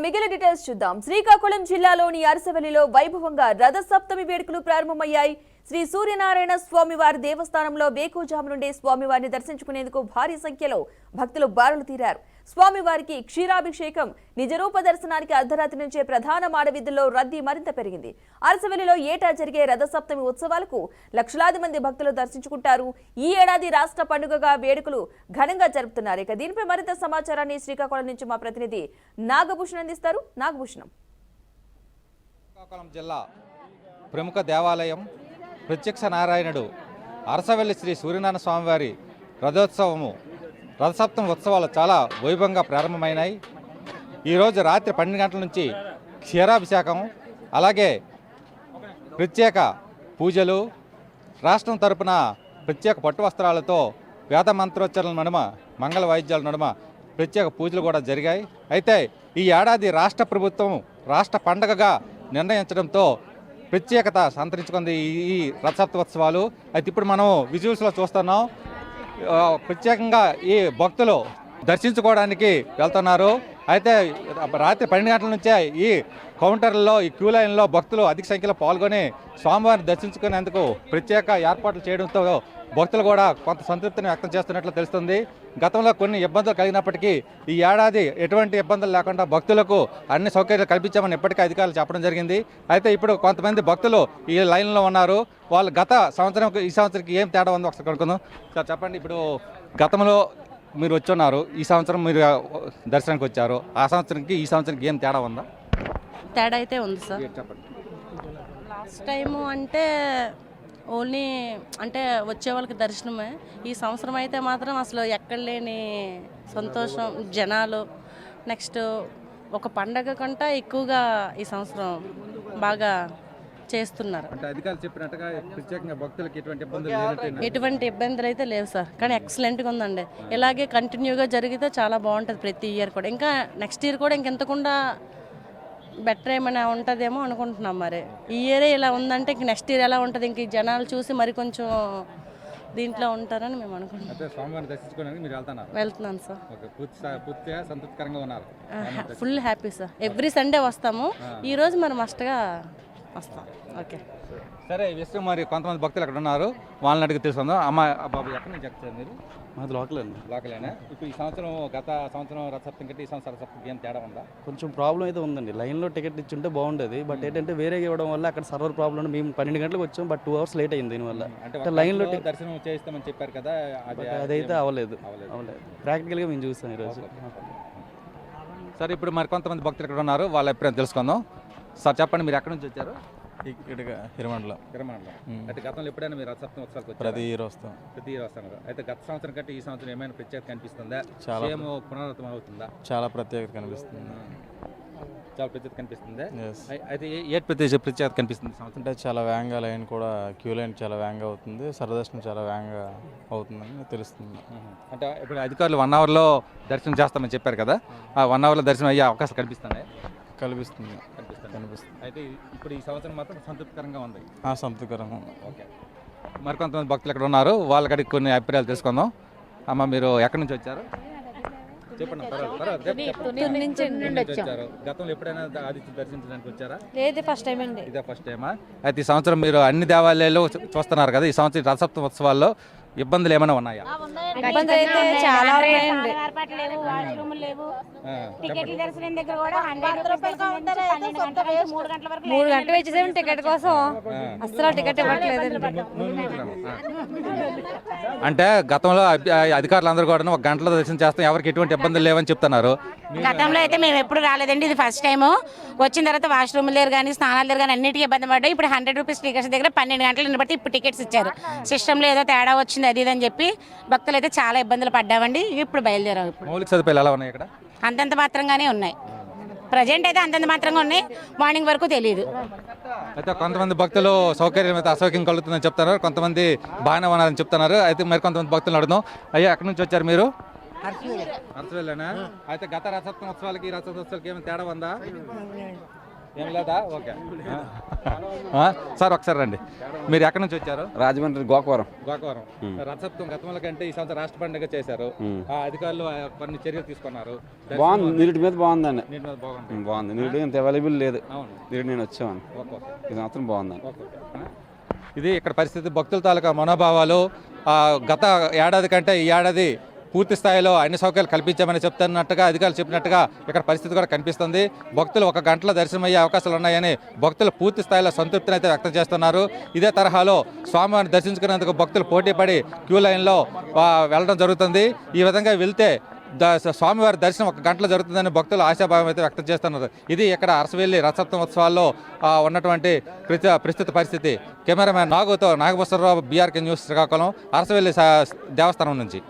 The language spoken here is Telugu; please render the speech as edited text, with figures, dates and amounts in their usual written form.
మిగిలిన డీటెయిల్స్ చూద్దాం. శ్రీకాకుళం జిల్లాలోని అరసవల్లిలో వైభవంగా రథ సప్తమి వేడుకలు ప్రారంభమయ్యాయి. శ్రీ సూర్యనారాయణ స్వామివారి దేవస్థానంలో వేకువజాము నుండే స్వామివారిని దర్శించుకునేందుకు భారీ సంఖ్యలో భక్తులు బారులు తీరారు. స్వామివారికి క్షీరాభిషేకం, నిజరూప దర్శనానికి అర్ధరాత్రి నుంచే ప్రధాన మాడవీధుల్లో రద్దీ మరింత పెరిగింది. అరసవల్లిలో ఏటా జరిగే రథ సప్తమి ఉత్సవాలకు లక్షలాది మంది భక్తులు దర్శించుకుంటారు. ఈ ఏడాది రాష్ట్ర పండుగగా వేడుకలు ఘనంగా జరుపుతున్నారు. ఇక దీనిపై మరింత సమాచారాన్ని శ్రీకాకుళం నుంచి మా ప్రతినిధి నాగభూషణం అందిస్తారు. నాగభూషణం. శ్రీకాకుళం జిల్లా ప్రముఖ దేవాలయం ప్రత్యక్ష నారాయణుడు అరసవల్లి శ్రీ సూర్యనారాయణ స్వామివారి రథోత్సవము రథసప్తమి ఉత్సవాలు చాలా వైభవంగా ప్రారంభమైనాయి. ఈరోజు రాత్రి 12 గంటల నుంచి క్షీరాభిషేకం, అలాగే ప్రత్యేక పూజలు, రాష్ట్రం తరపున ప్రత్యేక పట్టు వస్త్రాలతో వేద మంత్రోచ్చరణల నడుమ, మంగళ వాయిద్యాల నడుమ ప్రత్యేక పూజలు కూడా జరిగాయి. అయితే ఈ ఏడాది రాష్ట్ర ప్రభుత్వం రాష్ట్ర పండగగా నిర్ణయించడంతో ప్రత్యేకత సంతరించుకుంది ఈ రథసప్తమి ఉత్సవాలు. అయితే ఇప్పుడు మనం విజువల్స్లో చూస్తున్నాం, ప్రత్యేకంగా ఈ భక్తులు దర్శించుకోవడానికి వెళ్తున్నారు. అయితే రాత్రి 12 గంటల నుంచే ఈ కౌంటర్లలో, ఈ క్యూ లైన్లో భక్తులు అధిక సంఖ్యలో పాల్గొని స్వామివారిని దర్శించుకునేందుకు ప్రత్యేక ఏర్పాట్లు చేయడంతో భక్తులు కూడా కొంత సంతృప్తిని వ్యక్తం చేస్తున్నట్లు తెలుస్తుంది. గతంలో కొన్ని ఇబ్బందులు కలిగినప్పటికీ ఈ ఏడాది ఎటువంటి ఇబ్బందులు లేకుండా భక్తులకు అన్ని సౌకర్యాలు కల్పించామని ఇప్పటికీ అధికారులు చెప్పడం జరిగింది. అయితే ఇప్పుడు కొంతమంది భక్తులు ఈ లైన్లో ఉన్నారు. వాళ్ళు గత సంవత్సరం ఈ సంవత్సరానికి ఏం తేడా ఉందో ఒకసారి కనుక్కుందాం. సార్ చెప్పండి, ఇప్పుడు గతంలో మీరు వచ్చున్నారు, ఈ సంవత్సరం మీరు దర్శనానికి వచ్చారు, ఆ సంవత్సరానికి ఈ సంవత్సరానికి ఏం తేడా ఉందా? తేడా అయితే ఉంది సార్. చెప్పండి. లాస్ట్ టైము అంటే ఓన్లీ అంటే వచ్చే వాళ్ళకి దర్శనమే. ఈ సంవత్సరం అయితే మాత్రం అసలు ఎక్కడ లేని సంతోషం, జనాలు. నెక్స్ట్ ఒక పండగ కంటే ఎక్కువగా ఈ సంవత్సరం బాగా చేస్తున్నారు. అంటే అధికారులు చెప్పినట్టుగా ప్రత్యేకంగా భక్తులకు ఎటువంటి ఇబ్బందులు అయితే లేవు సార్, కానీ ఎక్సలెంట్గా ఉందండి. ఇలాగే కంటిన్యూగా జరిగితే చాలా బాగుంటుంది ప్రతి ఇయర్ కూడా. ఇంకా నెక్స్ట్ ఇయర్ కూడా ఇంకెంతకుండా బెటర్ ఏమైనా ఉంటుందేమో అనుకుంటున్నాం. మరి ఈ ఇయరే ఇలా ఉందంటే ఇంక నెక్స్ట్ ఇయర్ ఎలా ఉంటుంది, ఇంక ఈ జనాలు చూసి మరి కొంచెం దీంట్లో ఉంటారని మేము అనుకుంటున్నాం. వెళ్తున్నాను sir. Full happy sir. Every Sunday వస్తాము. ఈరోజు మరి మస్ట్గా వస్తాం. ఓకే సరే. విషయం మరి కొంతమంది భక్తులు అక్కడ ఉన్నారు, వాళ్ళని అడిగి తెలుసుకుందాం. అమ్మ బాబు, ఎక్కడి నుంచి వచ్చారు మీరు? మాది లోకలేనా? ఇప్పుడు ఈ సంవత్సరం గత సంవత్సరం రథసప్తమి కంటే ఈ సంవత్సరం రథసప్తమికి ఏం తేడా ఉందా? కొంచెం ప్రాబ్లం అయితే ఉందండి. లైన్లో టికెట్ ఇచ్చుంటే బాగుండేది. బట్ ఏంటంటే వేరే ఇవ్వడం వల్ల అక్కడ సర్వర్ ప్రాబ్లం. మేము 12 గంటలకు వచ్చాం, బట్ 2 అవర్స్ లేట్ అయింది దీనివల్ల. అంటే లైన్లో దర్శనం చేస్తామని చెప్పారు కదా, అదైతే అవ్వలేదు. ప్రాక్టికల్గా మేము చూస్తాం ఈరోజు. సరే, ఇప్పుడు మరి కొంతమంది భక్తులు ఇక్కడ ఉన్నారు, వాళ్ళ ఎప్పుడైనా తెలుసుకుందాం. సార్ చెప్పండి, మీరు ఎక్కడి నుంచి వచ్చారు? ఇక్కడ హిరమండలం. అయితే గతంలో ఎప్పుడైనా మీరు రథసప్తమి ఉత్సవాలకు ప్రతి ఇయర్ వస్తాం. అయితే గత సంవత్సరం కంటే ఈ సంవత్సరం ఏమైనా ప్రత్యేకత కనిపిస్తుందా? పునరావృతం అవుతుందా? చాలా ప్రత్యేకత కనిపిస్తుంది. చాలా ప్రత్యేకత కనిపిస్తుంది. అయితే ఏ ప్రత్యేకత కనిపిస్తుంది అంటే చాలా వేగంగా లైన్ కూడా, క్యూ లైన్ చాలా వేగంగా అవుతుంది, సర్వదర్శనం చాలా వేగంగా అవుతుందని తెలుస్తుంది. అంటే ఇప్పుడు అధికారులు 1 అవర్లో దర్శనం చేస్తామని చెప్పారు కదా, ఆ 1 అవర్లో దర్శనం అయ్యే అవకాశం కనిపిస్తుంది. అయితే ఇప్పుడు ఈ సంవత్సరం మాత్రం సంతృప్తికరంగా ఉంది. సంతృప్తికరంగా ఉంది. ఓకే. మరి కొంతమంది భక్తులు ఇక్కడ ఉన్నారు, వాళ్ళకి కొన్ని అభిప్రాయాలు తెలుసుకుందాం. అమ్మ, మీరు ఎక్కడి నుంచి వచ్చారు? చెప్పండి. గతంలో ఎప్పుడైనా ఆదిత్య దర్శించడానికి వచ్చారా? లేదు, ఫస్ట్ టైం అండి. ఇదే ఫస్ట్ టైమా? అయితే ఈ సంవత్సరం మీరు అన్ని దేవాలయాలు చూస్తున్నారు కదా, ఈ సంవత్సరం రథసప్తమి ఉత్సవాల్లో ఇబ్బందులు ఏమైనా ఉన్నాయా? ఇబ్బంది అయితే చాలా ఉన్నాయండి. మూడు గంటలు వచ్చేసాము టికెట్ కోసం, అసలు టికెట్ ఇవ్వట్లేదు. అంటే గతంలో అధికారులందరూ కూడా 1 గంటలో దర్శనం చేస్తాం, ఎవరికి ఎటువంటి ఇబ్బందులు లేవని చెప్తున్నారు. గతంలో అయితే మేము ఎప్పుడు రాలేదండి, ఇది ఫస్ట్ టైం. వచ్చిన తర్వాత వాష్రూమ్ లేరు కానీ, స్నానాలు లేరు కానీ అన్నిటికీ ఇబ్బంది పడ్డాయి. ఇప్పుడు 100 రూపీస్ టికెట్స్ దగ్గర 12 గంటలు నిలబట్టి ఇప్పుడు టికెట్స్ ఇచ్చారు. సిస్టంలో ఏదో తేడా వచ్చింది అది ఇదని చెప్పి భక్తులు అయితే చాలా ఇబ్బందులు పడ్డామండి. ఇప్పుడు బయలుదేరాం. ఇప్పుడు మౌలిక సదుపాయాలు ఎలా ఉన్నాయి ఇక్కడ? అంతంత మాత్రంగానే ఉన్నాయి. ప్రజెంట్ అయితే అంతంత మాత్రంగా ఉన్నాయి, మార్నింగ్ వరకు తెలియదు. అయితే కొంతమంది భక్తులు సౌకర్యం అయితే అసౌకర్యం కలుగుతుందని చెప్తున్నారు, కొంతమంది బాగానే ఉన్నారని చెప్తున్నారు. అయితే మరి కొంతమంది భక్తులు అడుగుదాం. అయ్యా, ఎక్కడి నుంచి వచ్చారు మీరు? అరసవల్లేనా? అయితే గత రథసప్తమి ఉత్సవాలకి ఈ రథసప్తమి ఉత్సవాలకి ఏమైనా తేడా ఉందా? ఏం లేదా? ఓకే. సార్ ఒకసారి రండి. మీరు ఎక్కడి నుంచి వచ్చారు? రాజమండ్రి గోకవరం. గోకవరం. రథసప్తమి గతంలో కంటే ఈ సంవత్సరం రాష్ట్ర పండుగ చేశారు. అధికారులు కొన్ని చర్యలు తీసుకున్నారు. బాగుంది, నీటి మీద బాగుందండి. నీటి మీద బాగుంది. బాగుంది, నీటి ఇంత అవైలబుల్ లేదు. అవును. నీటి నేను వచ్చాను, ఇది మాత్రం బాగుందండి. ఇది ఇక్కడ పరిస్థితి. భక్తుల తాలూకా మనోభావాలు. గత ఏడాది కంటే ఈ ఏడాది పూర్తి స్థాయిలో అన్ని సౌకర్యాలు కల్పించామని చెప్తున్నట్టుగా అధికారులు చెప్పినట్టుగా ఇక్కడ పరిస్థితి కూడా కనిపిస్తుంది. భక్తులు 1 గంటలో దర్శనమయ్యే అవకాశాలు ఉన్నాయని భక్తులు పూర్తి స్థాయిలో సంతృప్తిని అయితే వ్యక్తం చేస్తున్నారు. ఇదే తరహాలో స్వామివారిని దర్శించుకునేందుకు భక్తులు పోటీపడి క్యూ లైన్లో వెళ్ళడం జరుగుతుంది. ఈ విధంగా వెళ్తే స్వామివారి దర్శనం 1 గంటలో జరుగుతుందని భక్తులు ఆశాభావం అయితే వ్యక్తం చేస్తున్నారు. ఇది ఇక్కడ అరసవెల్లి రథసప్తమి ఉత్సవాల్లో ఉన్నటువంటి ప్రస్తుత పరిస్థితి. కెమెరామ్యాన్ నాగుతో నాగభూషణరావు, బీఆర్కే న్యూస్ శ్రీకాకుళం, అరసవెల్లి దేవస్థానం నుంచి.